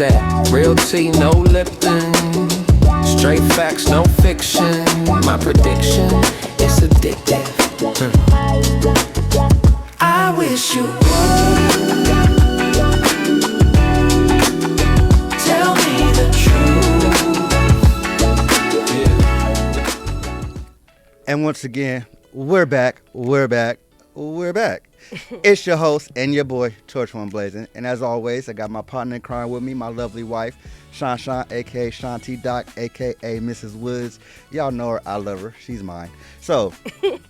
that. Real tea, no Lipton. Straight facts, no fiction. My prediction is addictive. I wish you would tell me the truth. And once again, we're back. It's your host and your boy, Torch One Blazing. And as always, I got my partner in crime with me, my lovely wife, Sean, a.k.a. Shanti Doc, a.k.a. Mrs. Woods. Y'all know her. I love her. She's mine. So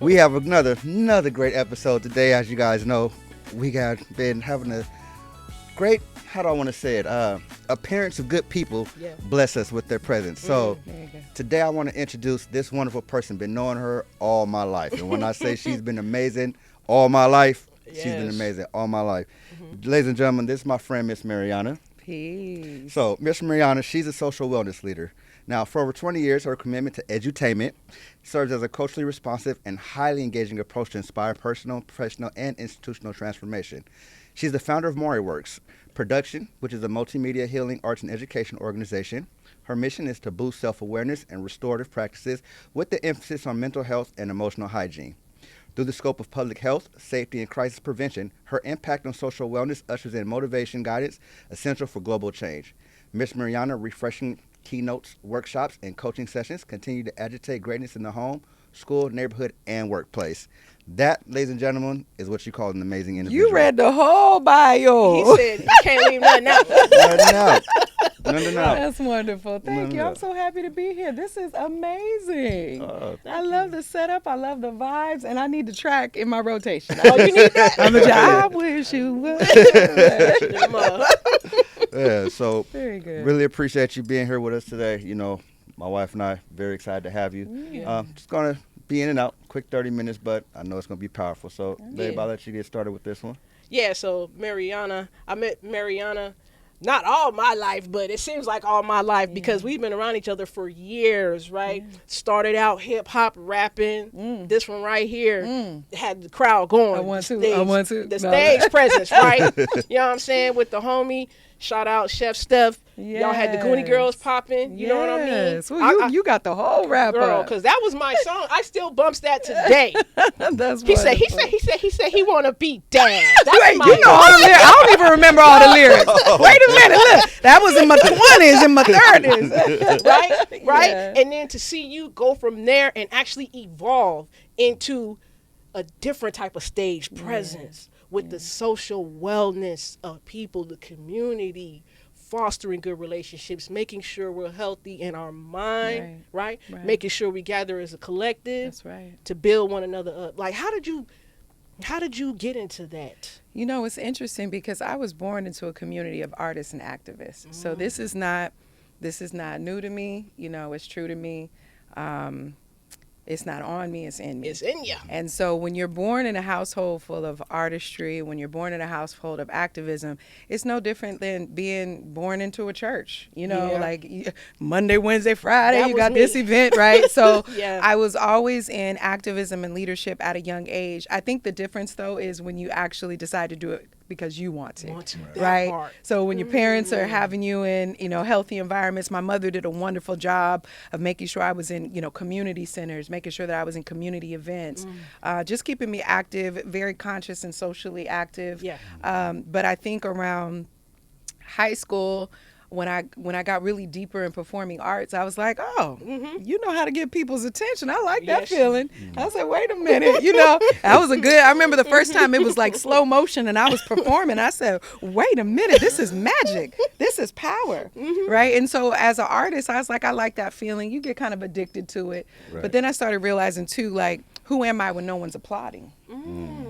we have another great episode today. As you guys know, we got been having a great, how do I want to say it, appearance of good people bless us with their presence. So today I want to introduce this wonderful person. Been knowing her all my life. And when I say she's been amazing all my life, she's been amazing all my life. Ladies and gentlemen, this is my friend, Miss Marianna. Peace. So, Miss Marianna, she's a social wellness leader. Now, for over 20 years, her commitment to edutainment serves as a culturally responsive and highly engaging approach to inspire personal, professional, and institutional transformation. She's the founder of MoriWorks Production, which is a multimedia healing, arts, and education organization. Her mission is to boost self-awareness and restorative practices with the emphasis on mental health and emotional hygiene. Through the scope of public health, safety, and crisis prevention, her impact on social wellness ushers in motivation guidance essential for global change. Miss Marianna refreshing keynotes, workshops, and coaching sessions continue to agitate greatness in the home, school, neighborhood, and workplace. That, ladies and gentlemen, is what you call an amazing individual. You read the whole bio. He said you can't leave nothing out. Nothing out. Nothing out. That's wonderful. Thank you. I'm so happy to be here. This is amazing. I love the setup. I love the vibes. And I need the track in my rotation. Oh, you need that? I wish you would. Yeah, so Very good. really appreciate you being here with us today. You know, my wife and I, very excited to have you. Just going to be in and out, quick 30 minutes, but I know it's going to be powerful. So, babe, I'll let you get started with this one. Yeah, so Marianna, I met Marianna not all my life, but it seems like all my life because we've been around each other for years, right? Started out hip hop rapping. This one right here had the crowd going. I want to. The stage presence, right? You know what I'm saying? With the homie. Shout out Chef Steph. Y'all had the Goonie Girls popping. You know what I mean? Well, you got the whole rap girl, up. because that was my song. I still bumps that today. That's he said he want to be down. That's my you know all the lyrics. I don't even remember all the lyrics. Wait a minute, look. That was in my 20s and my 30s. right? Yeah. And then to see you go from there and actually evolve into a different type of stage presence with the social wellness of people, the community, fostering good relationships, making sure we're healthy in our mind, right? Making sure we gather as a collective to build one another up. Like, how did you get into that? You know, it's interesting because I was born into a community of artists and activists. So this is not new to me. You know, it's true to me. It's not on me, it's in me. It's in you. And so when you're born in a household full of artistry, when you're born in a household of activism, it's no different than being born into a church. You know, like Monday, Wednesday, Friday, you got this event, right? So I was always in activism and leadership at a young age. I think the difference, though, is when you actually decide to do it because you want to, right? Part. So when your parents are having you in, you know, healthy environments, my mother did a wonderful job of making sure I was in, you know, community centers, making sure that I was in community events, just keeping me active, very conscious and socially active. But I think around high school, when I got really deeper in performing arts, I was like, oh, you know how to get people's attention. I like that feeling. I said, wait a minute, you know, that was I remember the first time it was like slow motion and I was performing. I said, wait a minute, this is magic. This is power, right? And so as an artist, I was like, I like that feeling. You get kind of addicted to it. But then I started realizing too, like, who am I when no one's applauding?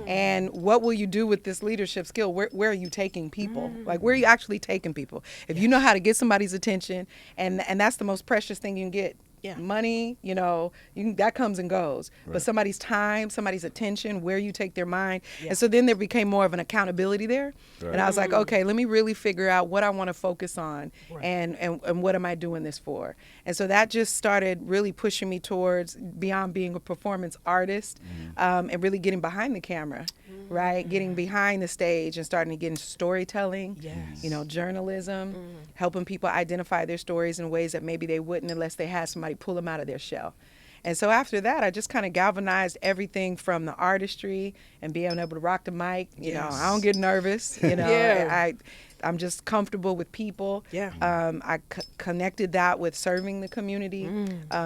And what will you do with this leadership skill? Where are you taking people? Like, where are you actually taking people? If you know how to get somebody's attention, and that's the most precious thing you can get. Money, you know, that comes and goes. But somebody's time, somebody's attention, where you take their mind. And so then there became more of an accountability there. And I was like, okay, let me really figure out what I want to focus on and what am I doing this for? And so that just started really pushing me towards beyond being a performance artist and really getting behind the camera right? Getting behind the stage and starting to get into storytelling, Yes. journalism, helping people identify their stories in ways that maybe they wouldn't unless they had somebody pull them out of their shell. And so after that, I just kind of galvanized everything from the artistry and being able to rock the mic. You know, I don't get nervous. I'm just comfortable with people. Yeah. I connected that with serving the community.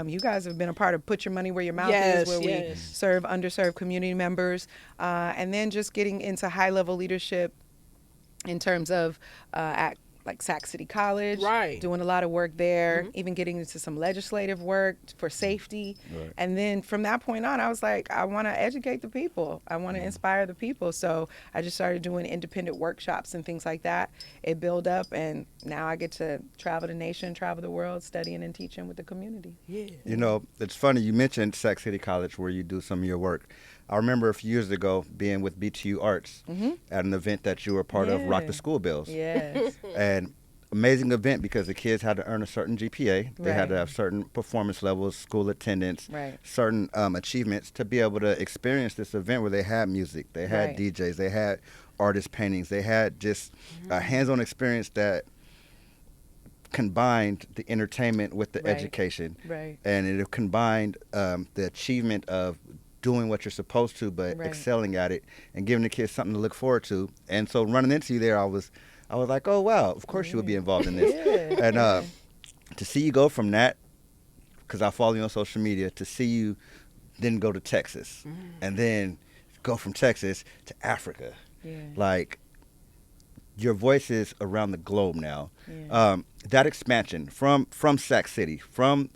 You guys have been a part of Put Your Money Where Your Mouth Is, where we serve underserved community members. And then just getting into high-level leadership in terms of at like Sac City College, doing a lot of work there, even getting into some legislative work for safety. And then from that point on, I was like, I want to educate the people. I want to inspire the people. So I just started doing independent workshops and things like that. It built up, and now I get to travel the nation, travel the world, studying and teaching with the community. Yeah. You know, it's funny, you mentioned Sac City College where you do some of your work. I remember a few years ago being with BTU Arts at an event that you were part of, Rock the School Bills. Yes. And amazing event because the kids had to earn a certain GPA. They had to have certain performance levels, school attendance, certain achievements to be able to experience this event where they had music, they had DJs, they had artist paintings, they had just a hands-on experience that combined the entertainment with the education. And it combined the achievement of doing what you're supposed to, but excelling at it and giving the kids something to look forward to. And so running into you there, I was like, oh, wow, of course you would be involved in this. And to see you go from that, because I follow you on social media, to see you then go to Texas and then go from Texas to Africa. Like, your voice is around the globe now. That expansion from Sac City, from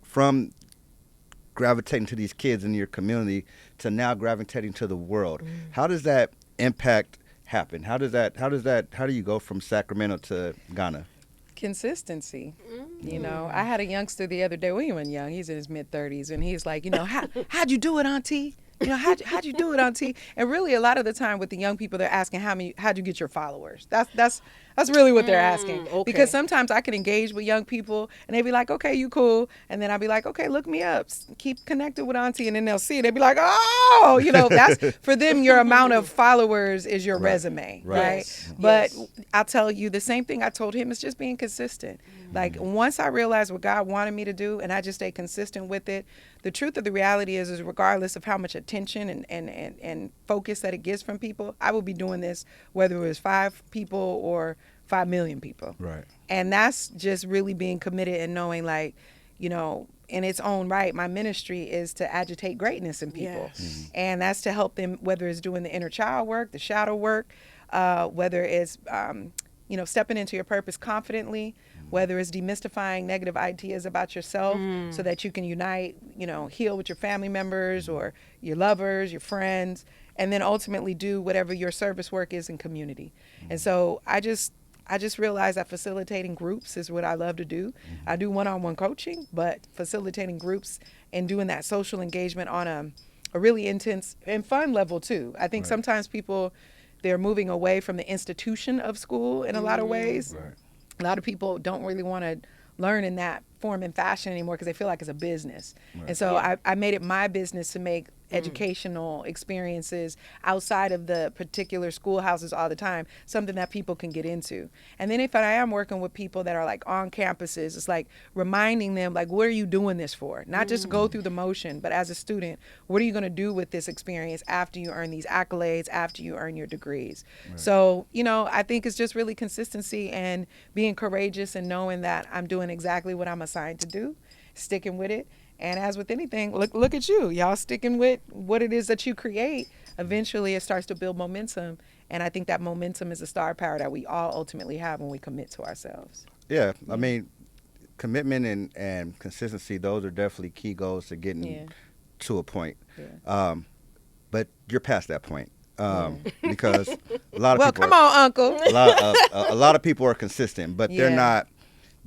gravitating to these kids in your community to now gravitating to the world. How does that impact happen? How do you go from Sacramento to Ghana? Consistency. You know, I had a youngster the other day. Well, he wasn't young. He's in his mid-30s, and he's like, how'd you do it, Auntie? How'd you do it, Auntie? And really, a lot of the time with the young people, they're asking how'd you get your followers? That's really what they're asking. Because sometimes I can engage with young people and they be like, okay, you cool. And then I'll be like, okay, look me up. Keep connected with Auntie. And then they'll see it. They'll be like, oh, that's for them, your amount of followers is your resume, right? But I'll tell you the same thing I told him is just being consistent. Like once I realized what God wanted me to do and I just stay consistent with it, the truth of the reality is regardless of how much attention and focus that it gets from people, I will be doing this whether it was 5 people or 5 million people. Right. And that's just really being committed and knowing like, in its own right, my ministry is to agitate greatness in people. And that's to help them, whether it's doing the inner child work, the shadow work, whether it's, stepping into your purpose confidently, whether it's demystifying negative ideas about yourself so that you can unite, heal with your family members or your lovers, your friends, and then ultimately do whatever your service work is in community. And so I just realized that facilitating groups is what I love to do. I do one-on-one coaching, but facilitating groups and doing that social engagement on a really intense and fun level too. I think sometimes people, they're moving away from the institution of school in a lot of ways. A lot of people don't really want to learn in that form and fashion anymore because they feel like it's a business. And so I made it my business to make educational experiences outside of the particular schoolhouses all the time, something that people can get into. And then if I am working with people that are like on campuses, it's like reminding them, like, what are you doing this for? Not just go through the motion, but as a student, what are you going to do with this experience after you earn these accolades, after you earn your degrees? So, I think it's just really consistency and being courageous and knowing that I'm doing exactly what I'm assigned to do, sticking with it. And as with anything, look at you. Y'all sticking with what it is that you create. Eventually, it starts to build momentum. And I think that momentum is the star power that we all ultimately have when we commit to ourselves. Yeah. I mean, commitment and consistency, those are definitely key goals to getting to a point. But you're past that point. Because a lot of people... Well, come on, Uncle. A lot of people are consistent, but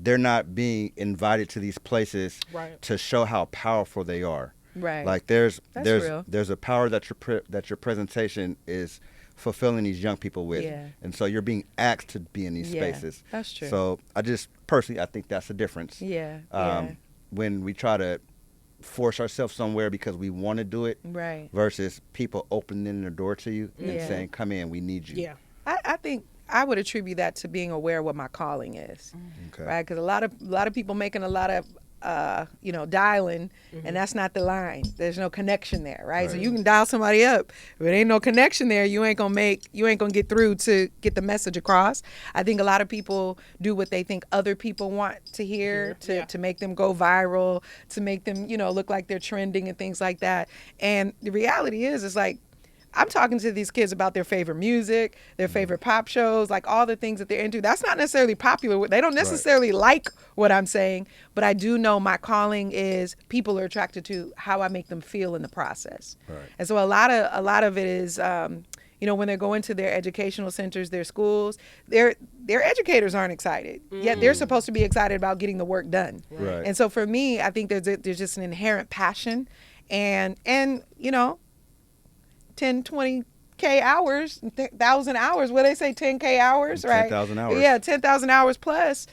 they're not being invited to these places to show how powerful they are. Right. Like there's a power that your presentation is fulfilling these young people with. And so you're being asked to be in these spaces. That's true. So I think that's the difference. When we try to force ourselves somewhere because we want to do it, Right. versus people opening the door to you and Yeah. saying, "Come in, we need you." Yeah. I think I would attribute that to being aware of what my calling is, Okay. right? Because a lot of people making a lot of dialing, and that's not the line. There's no connection there, right? So Right. you can dial somebody up, if it ain't no connection there, you ain't gonna get through to get the message across. I think a lot of people do what they think other people want to hear, to make them go viral, to make them look like they're trending and things like that. And the reality is like, I'm talking to these kids about their favorite music, their favorite pop shows, like all the things that they're into. That's not necessarily popular. They don't necessarily like what I'm saying, but I do know my calling is people are attracted to how I make them feel in the process. Right. And so a lot of it is, when they're going to their educational centers, their schools, their educators aren't excited. Yet they're supposed to be excited about getting the work done. Right. And so for me, I think there's just an inherent passion and 10, 20K hours, 1,000 hours. What do they say, 10K hours, right? 10,000 hours. Yeah, 10,000 hours plus.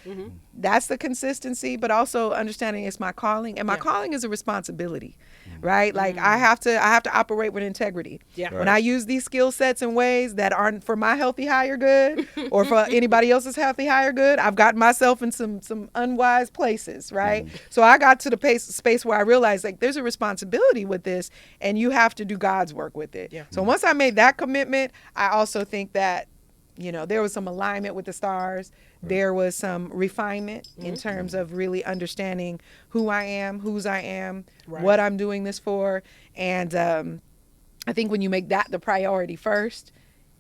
That's the consistency, but also understanding it's my calling, and my calling is a responsibility, right? Like I have to operate with integrity. Yeah. When I use these skill sets in ways that aren't for my healthy higher good or for anybody else's healthy higher good, I've gotten myself in some unwise places, right? So I got to the space where I realized like there's a responsibility with this, and you have to do God's work with it. Yeah. So once I made that commitment, I also think that there was some alignment with the stars. There was some refinement in terms of really understanding who I am, whose I am, what I'm doing this for. And I think when you make that the priority first,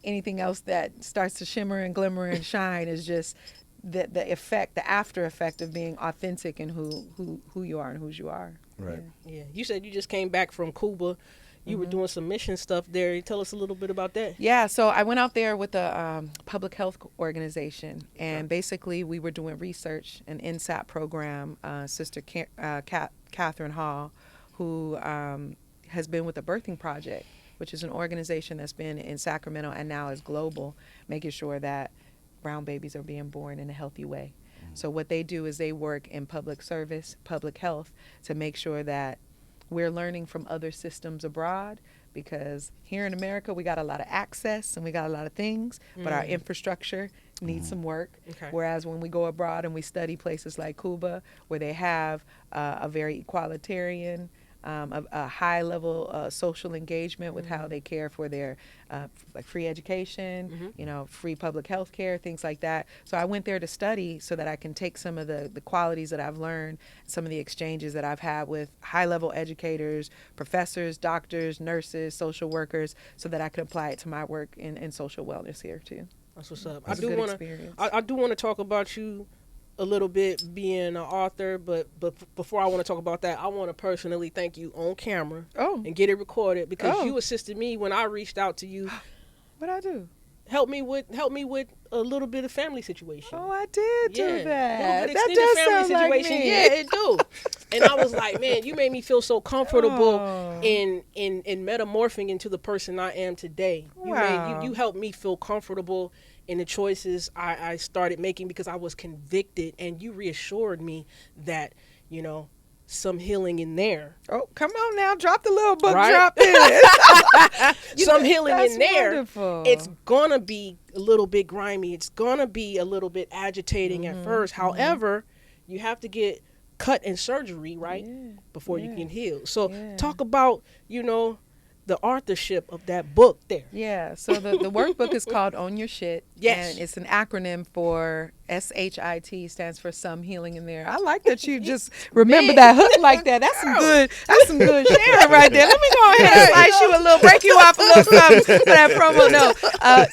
anything else that starts to shimmer and glimmer and shine is just the effect, the after effect of being authentic in who you are and whose you are. Right. Yeah. You said you just came back from Cuba. You were doing some mission stuff there. Tell us a little bit about that. Yeah, so I went out there with a public health organization, and basically we were doing research, an NSAP program. Sister Catherine Hall, who has been with the Birthing Project, which is an organization that's been in Sacramento and now is global, making sure that brown babies are being born in a healthy way. So what they do is they work in public service, public health, to make sure that we're learning from other systems abroad, because here in America, we got a lot of access and we got a lot of things, but our infrastructure needs some work. Okay. Whereas when we go abroad and we study places like Cuba, where they have a very egalitarian, a high level social engagement with how they care for their like free education, free public health care, things like that. So I went there to study so that I can take some of the qualities that I've learned, some of the exchanges that I've had with high level educators, professors, doctors, nurses, social workers, so that I can apply it to my work in social wellness here too. That's what's up. It's a good experience. I do want to talk about you a little bit being an author, but before I want to talk about that, I want to personally thank you on camera and get it recorded, because you assisted me when I reached out to you. What'd I do? Help me with a little bit of family situation. Oh, I did do that. A little bit That extended does family sound like situation. me. Yeah, it do. And I was like, man, you made me feel so comfortable Oh. in metamorphing into the person I am today. Wow. You helped me feel comfortable in the choices I started making, because I was convicted, and you reassured me that, some healing in there. Oh, come on now. Drop the little book. Right? Drop it. Some healing That's in there. wonderful. It's going to be a little bit grimy. It's going to be a little bit agitating at first. However, you have to get cut and surgery, right? Before you can heal. So talk about, the authorship of that book there. Yeah, so the workbook is called Own Your Shit. Yes. And it's an acronym for SHIT, stands for Some Healing in There. I like that you just remember that hook like that. That's some good sharing right there. Let me go ahead and slice you a little, break you off a little something for that promo. No,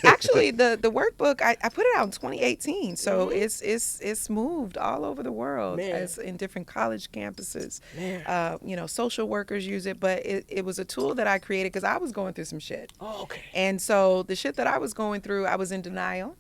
actually the workbook, I put it out in 2018. So it's moved all over the world. Man. As in different college campuses. Man. Social workers use it, but it was a tool that I created because I was going through some shit. Oh, okay. And so the shit that I was going through, I was in denial.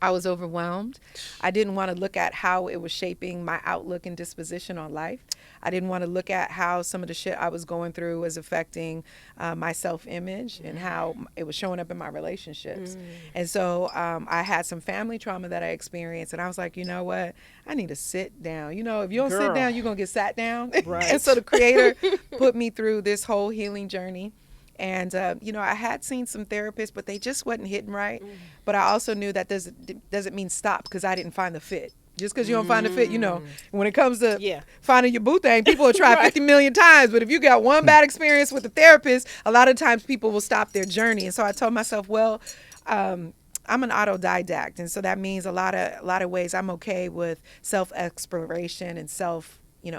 I was overwhelmed. I didn't want to look at how it was shaping my outlook and disposition on life. I didn't want to look at how some of the shit I was going through was affecting my self-image and how it was showing up in my relationships. And so I had some family trauma that I experienced, and I was like, you know what? I need to sit down. You know, if you don't sit down, you're going to get sat down. Right. And so the Creator put me through this whole healing journey. And, you know, I had seen some therapists, but they just wasn't hitting right. But I also knew that doesn't mean stop, because I didn't find the fit. Just because you don't find the fit, you know, when it comes to finding your boo thing, people will try 50 million times. But if you got one bad experience with a therapist, a lot of times people will stop their journey. And so I told myself, well, I'm an autodidact. And so that means a lot of ways I'm okay with self-exploration and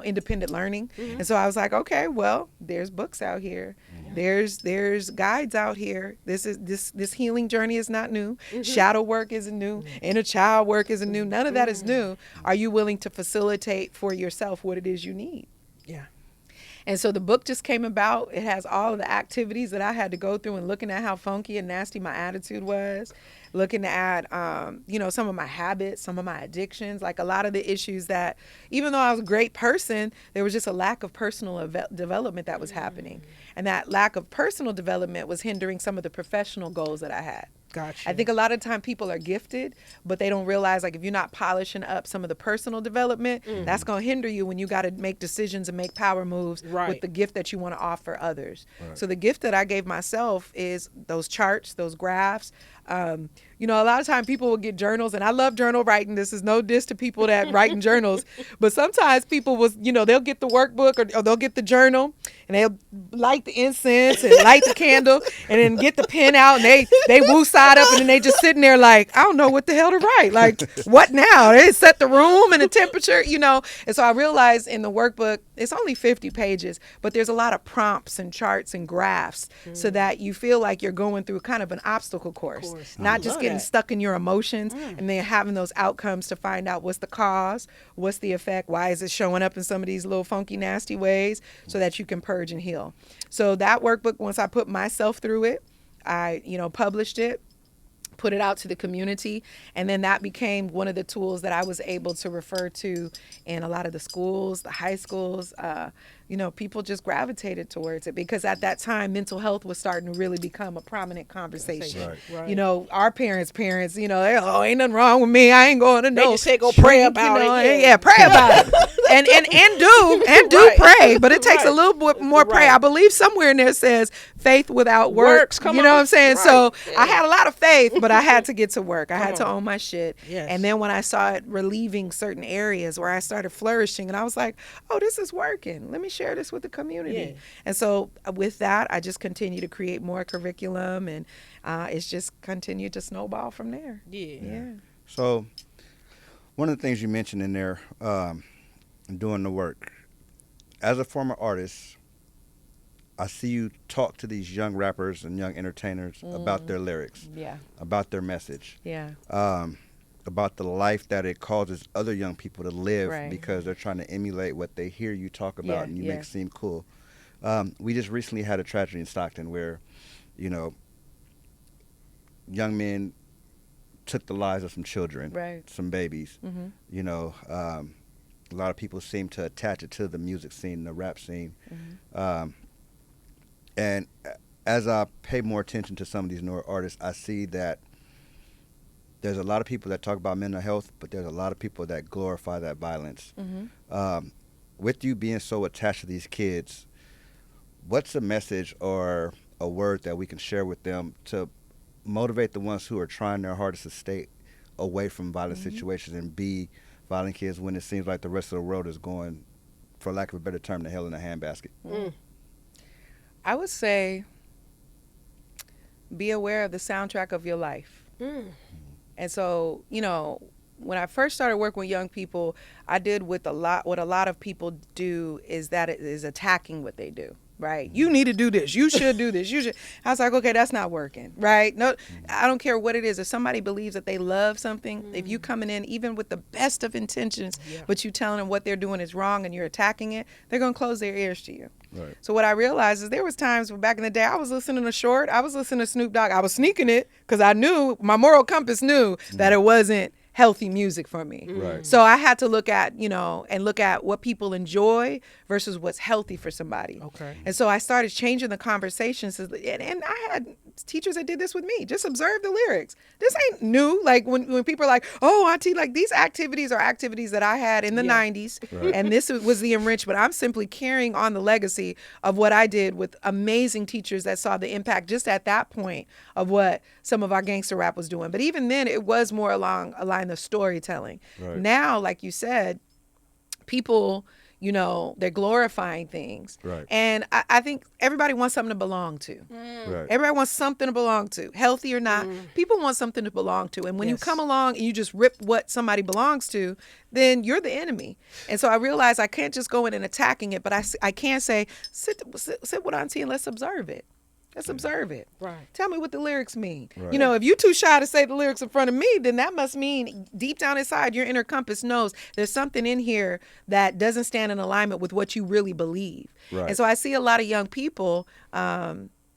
independent learning. And so I was like, okay, well, there's books out here. There's guides out here. This healing journey is not new. Shadow work isn't new. Inner child work isn't new. None of that is new. Are you willing to facilitate for yourself what it is you need? Yeah. And so the book just came about. It has all of the activities that I had to go through, and looking at how funky and nasty my attitude was, looking at, some of my habits, some of my addictions, like a lot of the issues that, even though I was a great person, there was just a lack of personal development that was happening. And that lack of personal development was hindering some of the professional goals that I had. Gotcha. I think a lot of time people are gifted, but they don't realize, like, if you're not polishing up some of the personal development, that's going to hinder you when you got to make decisions and make power moves with the gift that you want to offer others. So the gift that I gave myself is those charts, those graphs. A lot of time people will get journals, and I love journal writing. This is no diss to people that write in journals, but sometimes people they'll get the workbook or they'll get the journal, and they'll light the incense and light the candle, and then get the pen out, and they woo side up, and then they just sitting there like, I don't know what the hell to write. Like, what now? They set the room and the temperature, And so I realized in the workbook, it's only 50 pages, but there's a lot of prompts and charts and graphs so that you feel like you're going through kind of an obstacle course. Not just getting stuck in your emotions and then having those outcomes to find out what's the cause, what's the effect, why is it showing up in some of these little funky, nasty ways, so that you can purge and heal. So that workbook, once I put myself through it, I, published it, put it out to the community, and then that became one of the tools that I was able to refer to in a lot of the schools, the high schools. People just gravitated towards it because at that time, mental health was starting to really become a prominent conversation. Right. Our parents, they ain't nothing wrong with me. I ain't going to know. They just say go pray about it. Yeah, pray about it. and do pray, but it takes a little bit more prayer. I believe somewhere in there says faith without works. Come you know on. what I'm saying? Right. So I had a lot of faith, but I had to get to work. I had to own my shit. Yes. And then when I saw it relieving certain areas where I started flourishing, and I was like, oh, this is working. Let me share this with the community. Yeah. And so with that, I just continue to create more curriculum, and it's just continued to snowball from there. Yeah. So one of the things you mentioned in there, doing the work, as a former artist, I see you talk to these young rappers and young entertainers about their lyrics, about their message, about the life that it causes other young people to live because they're trying to emulate what they hear you talk about and you make seem cool. We just recently had a tragedy in Stockton where, young men took the lives of some children, some babies. A lot of people seem to attach it to the music scene, the rap scene. And as I pay more attention to some of these newer artists, I see that there's a lot of people that talk about mental health, but there's a lot of people that glorify that violence. With you being so attached to these kids, what's a message or a word that we can share with them to motivate the ones who are trying their hardest to stay away from violent situations and be violent kids when it seems like the rest of the world is going, for lack of a better term, to hell in a handbasket? I would say be aware of the soundtrack of your life. And so, when I first started working with young people, I did what a lot of people do is that it is attacking what they do. right? You need to do this. You should do this. You should. I was like, okay, that's not working, right? No, I don't care what it is. If somebody believes that they love something, if you coming in even with the best of intentions, but you telling them what they're doing is wrong and you're attacking it, they're going to close their ears to you. Right. So what I realized is there was times back in the day I was listening to Short, I was listening to Snoop Dogg, I was sneaking it because I knew, my moral compass knew that it wasn't healthy music for me. Right. So I had to look at, and look at what people enjoy versus what's healthy for somebody. Okay. And so I started changing the conversations, and I had teachers that did this with me. Just observe the lyrics. This ain't new. Like when people are like, oh, auntie, like these activities are activities that I had in the 90s, and this was the enrichment. I'm simply carrying on the legacy of what I did with amazing teachers that saw the impact just at that point of what some of our gangster rap was doing. But even then, it was more along a line of storytelling. Right. Now, like you said, people, they're glorifying things. Right. And I think everybody wants something to belong to. Right. Everybody wants something to belong to, healthy or not. People want something to belong to. And when you come along and you just rip what somebody belongs to, then you're the enemy. And so I realized I can't just go in and attacking it, but I can say, sit with auntie and let's observe it. Let's observe it. Right. Tell me what the lyrics mean. Right. If you're too shy to say the lyrics in front of me, then that must mean deep down inside your inner compass knows there's something in here that doesn't stand in alignment with what you really believe. Right. And so I see a lot of young people,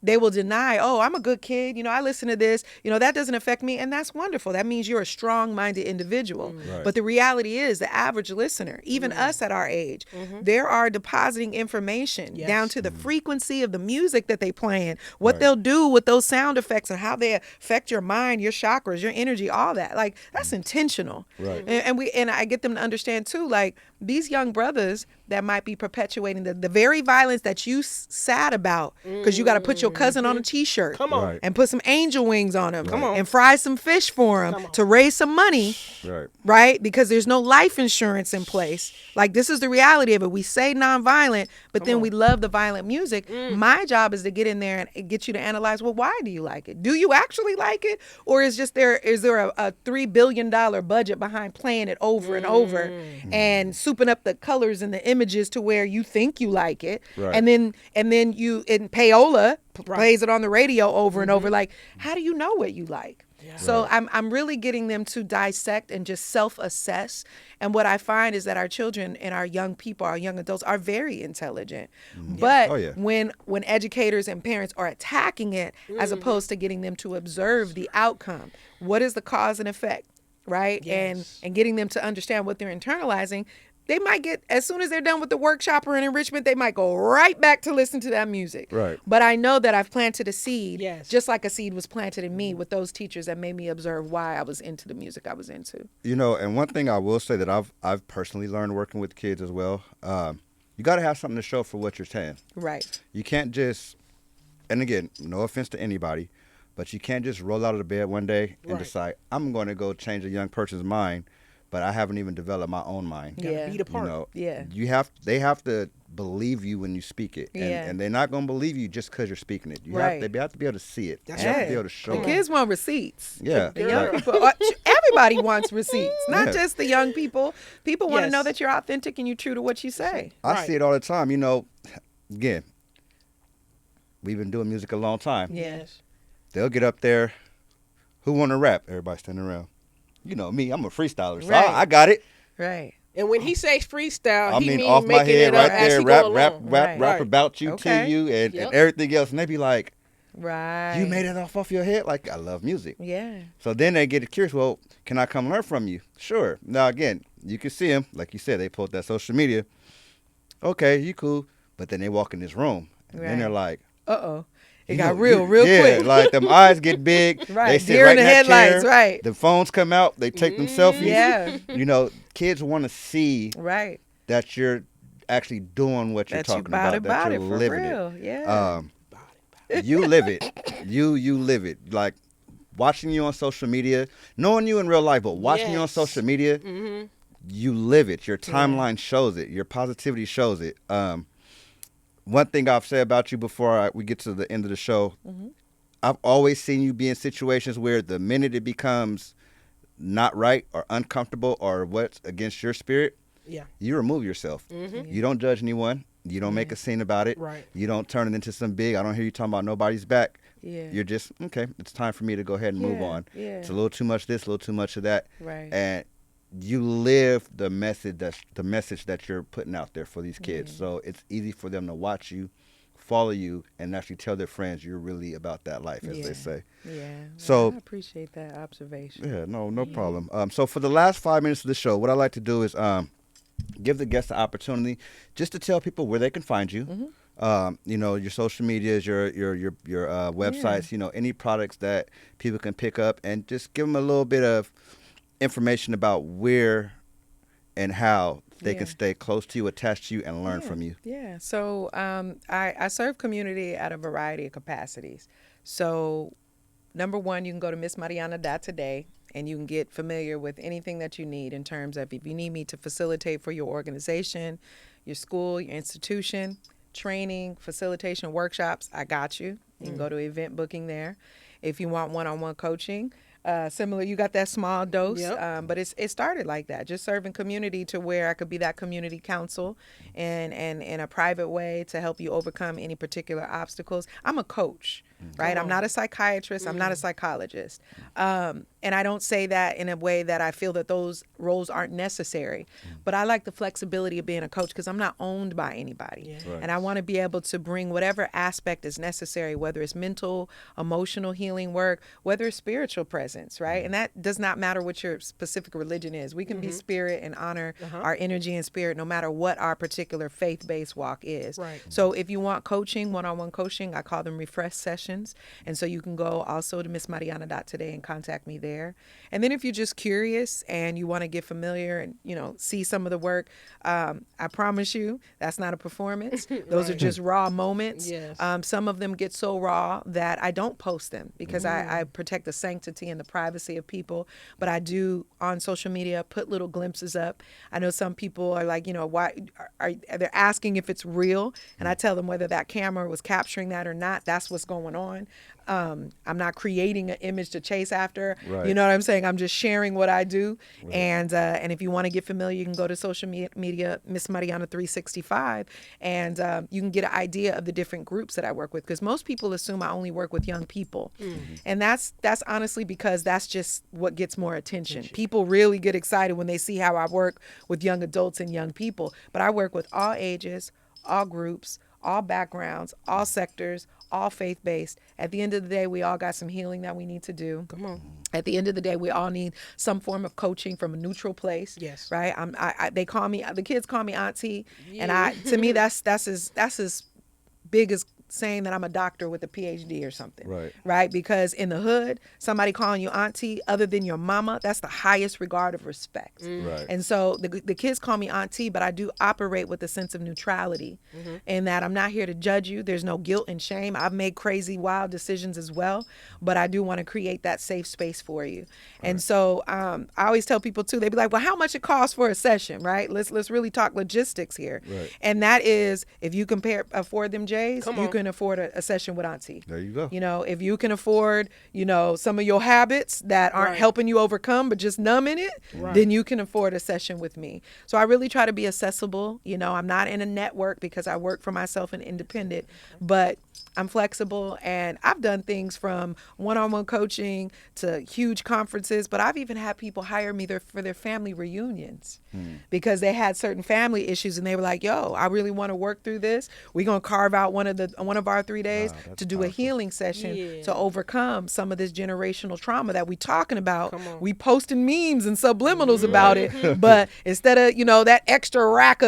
they will deny, oh, I'm a good kid. I listen to this. That doesn't affect me. And that's wonderful. That means you're a strong-minded individual. Right. But the reality is the average listener, even us at our age, they are depositing information down to the frequency of the music that they playing, what they'll do with those sound effects and how they affect your mind, your chakras, your energy, all that. Like, that's intentional. Right. And I get them to understand too, like these young brothers that might be perpetuating the very violence that you sad about because you got to put your cousin on a t-shirt Right. and put some angel wings on him Come on. and fry some fish for him to raise some money, Right. right? Because there's no life insurance in place. Like, this is the reality of it. We say nonviolent, but then we love the violent music. My job is to get in there and get you to analyze, well, why do you like it? Do you actually like it? Or is there a $3 billion budget behind playing it over and over and souping up the colors and the images to where you think you like it? Right. And then you in payola plays it on the radio over and over. Like, how do you know what you like? So I'm really getting them to dissect and just self-assess. And what I find is that our children and our young people, our young adults, are very intelligent. But when educators and parents are attacking it, as opposed to getting them to observe the outcome, what is the cause and effect, right? Yes. And getting them to understand what they're internalizing, they might get, as soon as they're done with the workshop or an enrichment, they might go right back to listen to that music. Right. But I know that I've planted a seed, Yes. just like a seed was planted in me with those teachers that made me observe why I was into the music I was into. And one thing I will say that I've personally learned working with kids as well, you got to have something to show for what you're saying. Right. You can't just, and again, no offense to anybody, but you can't just roll out of the bed one day and decide, I'm going to go change a young person's mind, but I haven't even developed my own mind. Yeah. Be the part. They have to believe you when you speak it, and they're not going to believe you just because you're speaking it. They have to be able to see it. That's you have right. to be able to show The it. kids want receipts. Yeah. The young Right. people, everybody wants receipts, not Yeah. just the young people. People want to Yes. know that you're authentic and you're true to what you say. I see it all the time. Again, we've been doing music a long time. Yes. They'll get up there. Who want to rap? Everybody standing around. You know me, I'm a freestyler, so Right. I got it. Right. And when he says freestyle, I he mean, means off my making head it right up as there, he rap go along. Right. about you Okay. to you and Yep. everything else. And they be like, Right. you made it off your head? Like, I love music. Yeah. So then they get curious, well, can I come learn from you? Sure. Now, again, you can see them. Like you said, they post that social media. Okay, you cool. But then they walk in this room. And then they're like, Uh-oh. It you got know, real yeah, quick. like them eyes get big. Right. They sit Deer in right the in that headlights, chair. right. The phones come out. They take them selfies. Yeah. Kids want to see Right. that you're actually doing what you're That you talking about about. it, That you're for living real. it. Yeah. You live it. You live it. Like watching you on social media, knowing you in real life, but watching you on Yes. social media, you live it. Your timeline shows it. Your positivity shows it. One thing I've said about you before we get to the end of the show, I've always seen you be in situations where the minute it becomes not right or uncomfortable or what's against your spirit, Yeah. you remove yourself. You don't judge anyone. You don't make a scene about it. Right. You don't turn it into some big, I don't hear you talking about nobody's back. Yeah. You're just, okay, it's time for me to go ahead and move on. Yeah. It's a little too much this, a little too much of that. Right. And you live the message that you're putting out there for these kids. So it's easy for them to watch you, follow you, and actually tell their friends you're really about that life, as they say. Yeah. So I appreciate that observation. yeah, no problem. So for the last 5 minutes of the show, what I like to do is give the guests the opportunity just to tell people where they can find you. Your social medias, your websites, any products that people can pick up, and just give them a little bit of information about where and how they can stay close to you, attached to you, and learn from you. Yeah. So I serve community at a variety of capacities. So number one, you can go to missmarianna.today and you can get familiar with anything that you need in terms of if you need me to facilitate for your organization, your school, your institution, training, facilitation, workshops, I got you. You can go to event booking there. If you want one-on-one coaching, similar, you got that small dose, but it started like that, just serving community to where I could be that community counsel and in a private way to help you overcome any particular obstacles. I'm a coach, right? I'm not a psychiatrist. I'm not a psychologist. And I don't say that in a way that I feel that those roles aren't necessary, but I like the flexibility of being a coach because I'm not owned by anybody. Right. And I want to be able to bring whatever aspect is necessary, whether it's mental, emotional healing work, whether it's spiritual presence, right? And that does not matter what your specific religion is. We can be spirit and honor our energy and spirit no matter what our particular faith-based walk is. Right. So if you want coaching, one-on-one coaching, I call them refresh sessions. And so you can go also to missmarianna.today and contact me there. And then if you're just curious and you want to get familiar and, see some of the work, I promise you that's not a performance. Those are just raw moments. Yes. Some of them get so raw that I don't post them because I protect the sanctity and the privacy of people. But I do on social media put little glimpses up. I know some people are like, why they're asking if it's real. And I tell them whether that camera was capturing that or not, that's what's going on. I'm not creating an image to chase after. Right. You know what I'm saying? I'm just sharing what I do. Right. And if you want to get familiar, you can go to social media, Miss Marianna 365, and you can get an idea of the different groups that I work with. Because most people assume I only work with young people, and that's honestly because that's just what gets more attention. People really get excited when they see how I work with young adults and young people. But I work with all ages, all groups, all backgrounds, all sectors, all faith-based. At the end of the day, we all got some healing that we need to do. Come on. At the end of the day, we all need some form of coaching from a neutral place. Yes. Right? The kids call me auntie, and to me, that's as big as saying that I'm a doctor with a PhD or something. Right? Because in the hood, somebody calling you auntie other than your mama, that's the highest regard of respect. Right. And so the kids call me auntie, but I do operate with a sense of neutrality in that I'm not here to judge you. There's no guilt and shame. I've made crazy, wild decisions as well, but I do want to create that safe space for you. And so I always tell people too, they be like, well, how much it costs for a session, right? Let's really talk logistics here. Right. And that is, if you afford them J's, you can afford a session with auntie. There you go. If you can afford, some of your habits that aren't helping you overcome, but just numbing it, then you can afford a session with me. So I really try to be accessible. I'm not in a network because I work for myself and independent, but I'm flexible, and I've done things from one-on-one coaching to huge conferences, but I've even had people hire me for their family reunions because they had certain family issues, and they were like, yo, I really want to work through this. We're going to carve out one of our 3 days to do a healing session to overcome some of this generational trauma that we talking about. We posting memes and subliminals about it, but instead of, that extra rack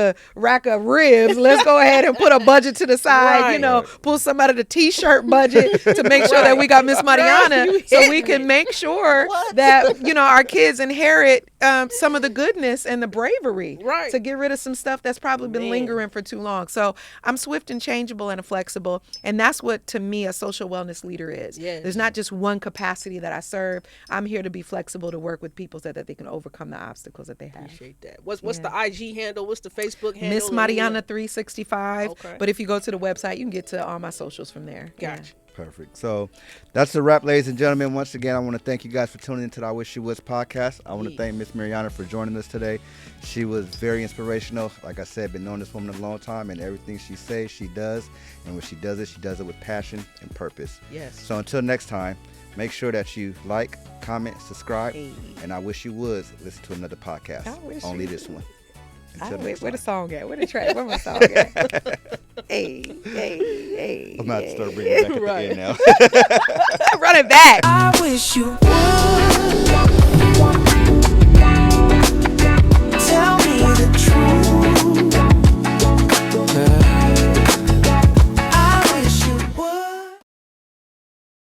of ribs, let's go ahead and put a budget to the side, pull some out of the t-shirt budget to make sure that we got Miss Marianna so we can make sure that, our kids inherit some of the goodness and the bravery to get rid of some stuff that's probably been lingering for too long. So I'm swift and changeable and flexible. And that's what, to me, a social wellness leader is. Yes. There's not just one capacity that I serve. I'm here to be flexible to work with people so that they can overcome the obstacles that they have. Appreciate that. What's the IG handle? What's the Facebook handle? Miss Marianna 365. Okay. But if you go to the website, you can get to all my socials from there. Gotcha. Perfect. So that's a wrap, ladies and gentlemen. Once again, I want to thank you guys for tuning into the I Wish You Woods podcast. I want to thank Miss Marianna for joining us today. She was very inspirational. Like I said, been knowing this woman a long time, and everything she says, she does. And when she does it with passion and purpose. Yes. So until next time, make sure that you like, comment, subscribe, and I Wish You Would listen to another podcast. Only this one. Where the song at? Where the track? Where my song at? Hey. I'm about to start bringing it back at the end now. Run it back. I wish you